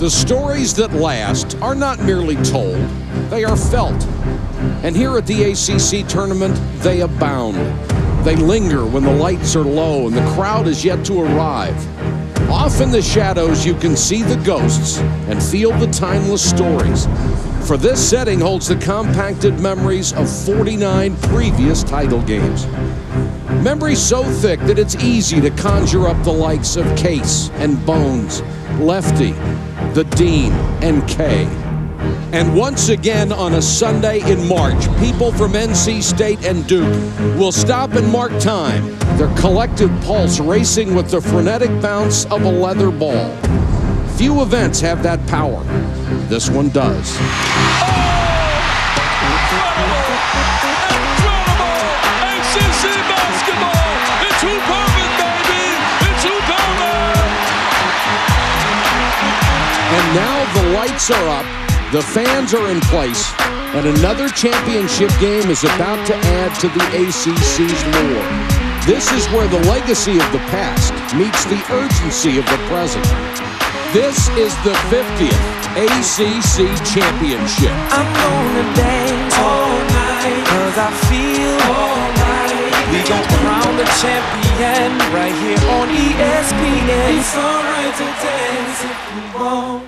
The stories that last are not merely told, they are felt. And here at the ACC tournament, they abound. They linger when the lights are low and the crowd is yet to arrive. Off in the shadows, you can see the ghosts and feel the timeless stories. For this setting holds the compacted memories of 49 previous title games. Memories so thick that it's easy to conjure up the likes of Case and Bones, Lefty, the Dean, and Kay. And once again on a Sunday in March, people from NC State and Duke will stop and mark time, their collective pulse racing with the frenetic bounce of a leather ball. Few events have that power. This one does. ACC basketball! It's Hooperman, baby! It's Hooperman! And now the lights are up, the fans are in place, and another championship game is about to add to the ACC's lore. This is where the legacy of the past meets the urgency of the present. This is the 50th ACC Championship. I'm gonna dance all night, 'cause I feel alright. We gon' crown the champion right here on ESPN. It's alright to dance if we want.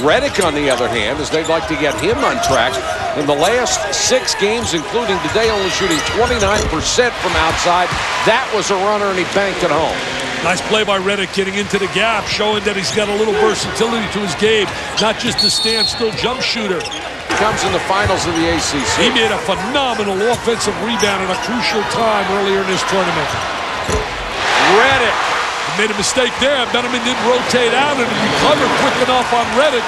Redick, on the other hand, as they'd like to get him on track. In the last 6 games, including today, only shooting 29% from outside. That was a runner, and he banked it home. Nice play by Redick, getting into the gap, showing that he's got a little versatility to his game, not just a standstill jump shooter. Comes in the finals of the ACC. He made a phenomenal offensive rebound at a crucial time earlier in this tournament. Redick. Made a mistake there. Benjamin didn't rotate out and recovered quick enough on Redick.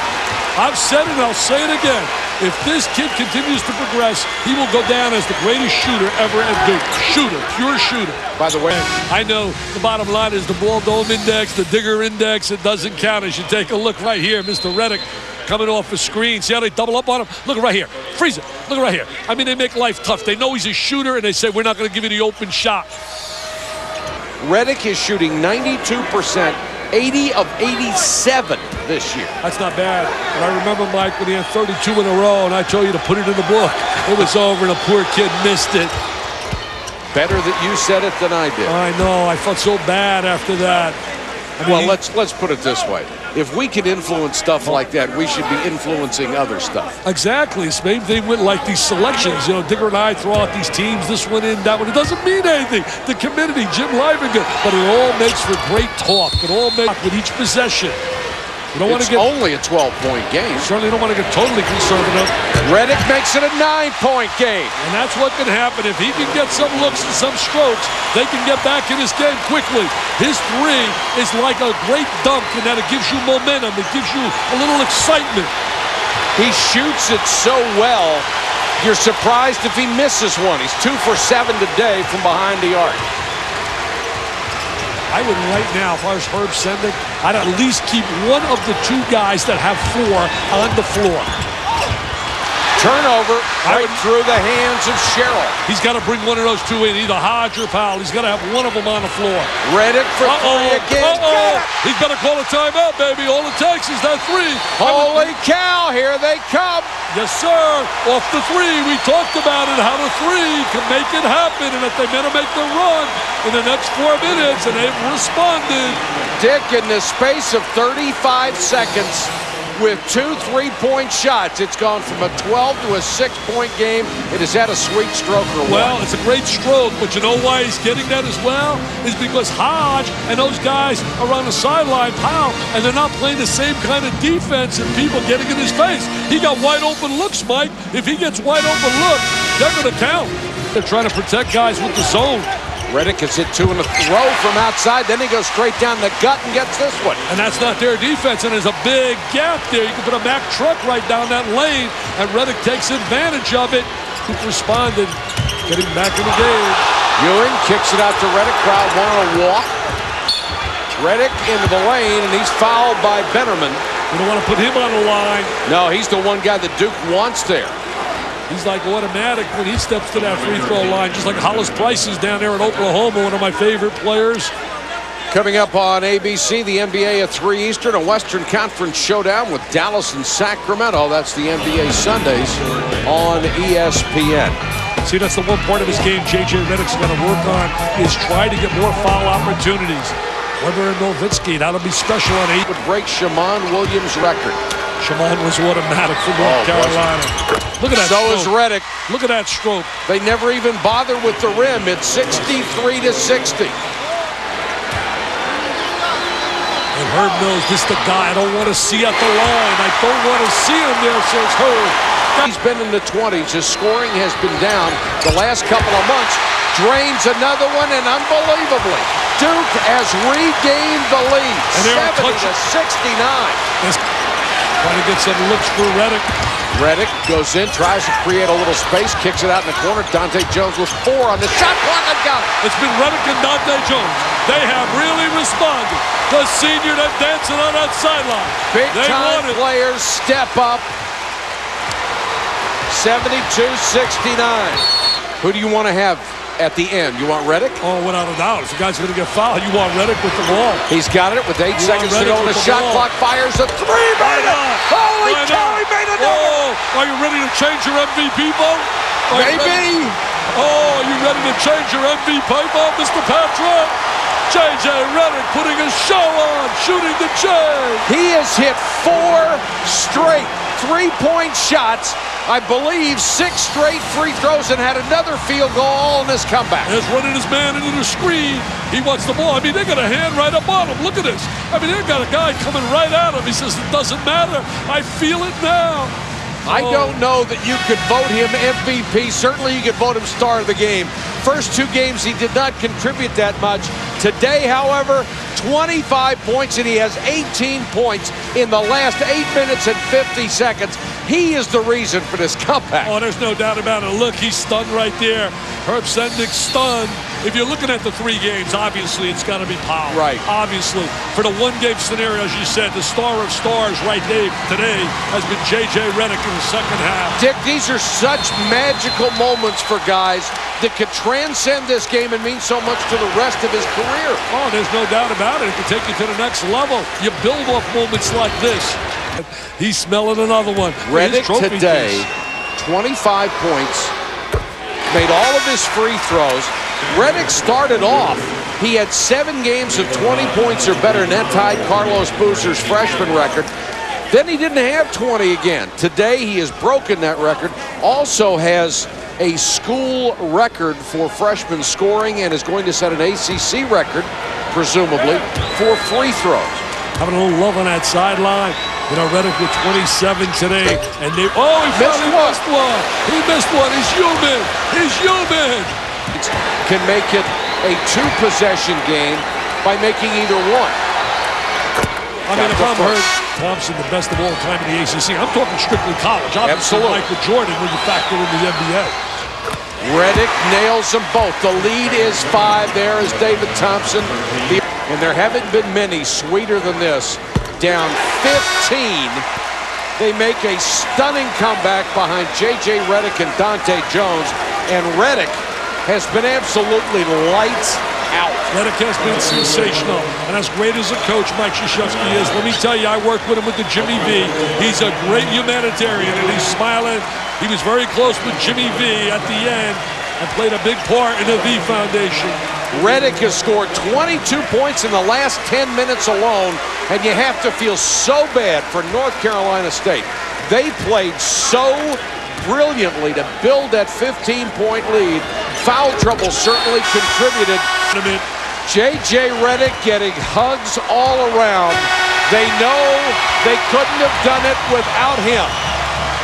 I've said it, and I'll say it again. If this kid continues to progress, he will go down as the greatest shooter ever at Duke. Shooter, pure shooter. By the way, I know the bottom line is the ball dome index, the digger index. It doesn't count. As you take a look right here, Mr. Redick coming off the screen. See how they double up on him? Look right here. Freeze it. Look right here. I mean, they make life tough. They know he's a shooter, and they say, we're not going to give you the open shot. Redick is shooting 92%, 80 of 87 this year. That's not bad. And I remember, Mike, when he had 32 in a row, and I told you to put it in the book. It was over, and the poor kid missed it. Better that you said it than I did. I know. I felt so bad after that. I mean, well, let's put it this way. If we can influence stuff like that, we should be influencing other stuff. Exactly. Same thing with like these selections. You know, Digger and I throw out these teams, this one in, that one. It doesn't mean anything. The community, Jim Livingood, but it all makes for great talk. It all makes with each possession. You don't want to get only a 12-point game. Certainly don't want to get totally conservative. Redick makes it a 9-point game. And that's what can happen. If he can get some looks and some strokes, they can get back in this game quickly. His three is like a great dunk, and that it gives you momentum. It gives you a little excitement. He shoots it so well, you're surprised if he misses one. He's 2 for 7 today from behind the arc. I would right now, if I was Herb Sendek, I'd at least keep one of the 2 guys that have 4 on the floor. Turnover right through the hands of Sherrill. He's got to bring one of those 2 in, either Hodge or Powell. He's got to have one of them on the floor. Redick for 3 again. He's got to call a timeout, baby. All it takes is that 3. Holy cow, here they come. Yes, sir. Off the 3. We talked about it, how the 3 can make it happen, and if they meant to make the run in the next 4 minutes, and they've responded. Dick, in the space of 35 seconds, with 2 3-point shots, it's gone from a 12 to a 6-point game. It has had a sweet stroke or one. Well, it's a great stroke, but you know why he's getting that as well? Is because Hodge and those guys are on the sideline, Powell, and they're not playing the same kind of defense and people getting in his face. He got wide open looks, Mike. If he gets wide open looks, they're going to count. They're trying to protect guys with the zone. Redick has hit 2 in a row from outside. Then he goes straight down the gut and gets this one. And that's not their defense, and there's a big gap there. You can put a Mack truck right down that lane, and Redick takes advantage of it. He responded, getting back in the game. Ewing kicks it out to Redick. Crowd wanting to walk. Redick into the lane, and he's fouled by Bennerman. You don't want to put him on the line. No, he's the one guy that Duke wants there. He's like automatic when he steps to that free throw line, just like Hollis Price is down there in Oklahoma, one of my favorite players. Coming up on ABC, the NBA at 3 Eastern, a Western Conference showdown with Dallas and Sacramento. That's the NBA Sundays on ESPN. See, that's the one part of his game J.J. Redick's going to work on, is try to get more foul opportunities. Weber and Nowitzki, that'll be special on 8. Would break Shammond Williams' record. Shammond was automatic for North Carolina. Look at that So stroke. is Redick. Look at that stroke. They never even bother with the rim. It's 63-60. And Herb knows this is the guy I don't want to see at the line. I don't want to see him there, says Herb. He's been in the 20s. His scoring has been down the last couple of months. Drains another one, and unbelievably, Duke has regained the lead, 70-69. Trying to get some looks for Redick. Redick goes in, tries to create a little space, kicks it out in the corner. Dante Jones with 4 on the shot clock and got it. It's been Redick and Dante Jones. They have really responded. The senior to dancing on that sideline. Big-time players step up. 72-69. Who do you want to have at the end? You want Redick? Oh, without a doubt. If the guy's going to get fouled, you want Redick with the ball. He's got it with 8 seconds to go on the shot clock. Fires a 3. Made it! Holy cow, he made another! Oh, are you ready to change your MVP vote? Maybe. Oh, are you ready to change your MVP vote, Mr. Patrick? J.J. Redick putting a show on, shooting the J. He has hit 4 straight 3-point shots. I believe 6 straight free throws and had another field goal all in this comeback. He's running his man into the screen. He wants the ball. I mean, they got a hand right up on him. Look at this. I mean, they've got a guy coming right at him. He says, it doesn't matter. I feel it now. I don't know that you could vote him MVP. Certainly you could vote him star of the game. First 2 games, he did not contribute that much. Today, however, 25 points, and he has 18 points in the last 8 minutes and 50 seconds. He is the reason for this comeback. Oh, there's no doubt about it. Look, he's stunned right there. Herb Sendek stunned. If you're looking at the 3 games, obviously it's got to be Powell. Right. Obviously. For the 1-game scenario, as you said, the star of stars right there today has been J.J. Redick in the second half. Dick, these are such magical moments for guys that could transcend this game and mean so much to the rest of his career. Oh, there's no doubt about it. It can take you to the next level. You build off moments like this. He's smelling another one. Redick today, 25 points, made all of his free throws. Redick started off. He had 7 games of 20 points or better, and that tied Carlos Boozer's freshman record. Then he didn't have 20 again. Today he has broken that record. Also has a school record for freshman scoring and is going to set an ACC record, presumably, for free throws. Having a little love on that sideline. You know, Redick with 27 today. And they, oh, he missed one. He missed one. He's human. He's human. Can make it a 2-possession game by making either one. I mean, if I'm Herb Thompson, the best of all time in the ACC, I'm talking strictly college. Obviously, Michael Jordan when you factor in the NBA. Redick nails them both. The lead is 5. There is David Thompson. And there haven't been many sweeter than this. Down 15. They make a stunning comeback behind J.J. Redick and Dante Jones. And Redick has been absolutely lights out. Redick has been sensational. And as great as a coach Mike Krzyzewski is, let me tell you, I worked with him with the Jimmy V. He's a great humanitarian, and he's smiling. He was very close with Jimmy V at the end and played a big part in the V Foundation. Redick has scored 22 points in the last 10 minutes alone, and you have to feel so bad for North Carolina State. They played so brilliantly to build that 15-point lead. Foul trouble certainly contributed. J.J. Redick getting hugs all around. They know they couldn't have done it without him.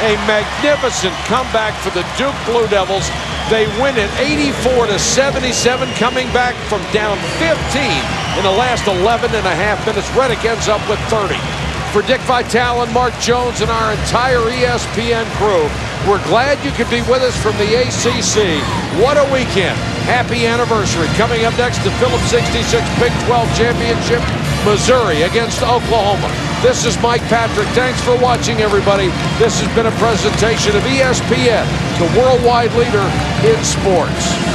A magnificent comeback for the Duke Blue Devils. They win it 84-77, coming back from down 15 in the last 11 and a half minutes. Redick ends up with 30. For Dick Vitale and Mark Jones and our entire ESPN crew, we're glad you could be with us from the ACC. What a weekend. Happy anniversary. Coming up next, the Phillips 66 Big 12 Championship, Missouri against Oklahoma. This is Mike Patrick. Thanks for watching, everybody. This has been a presentation of ESPN, the worldwide leader in sports.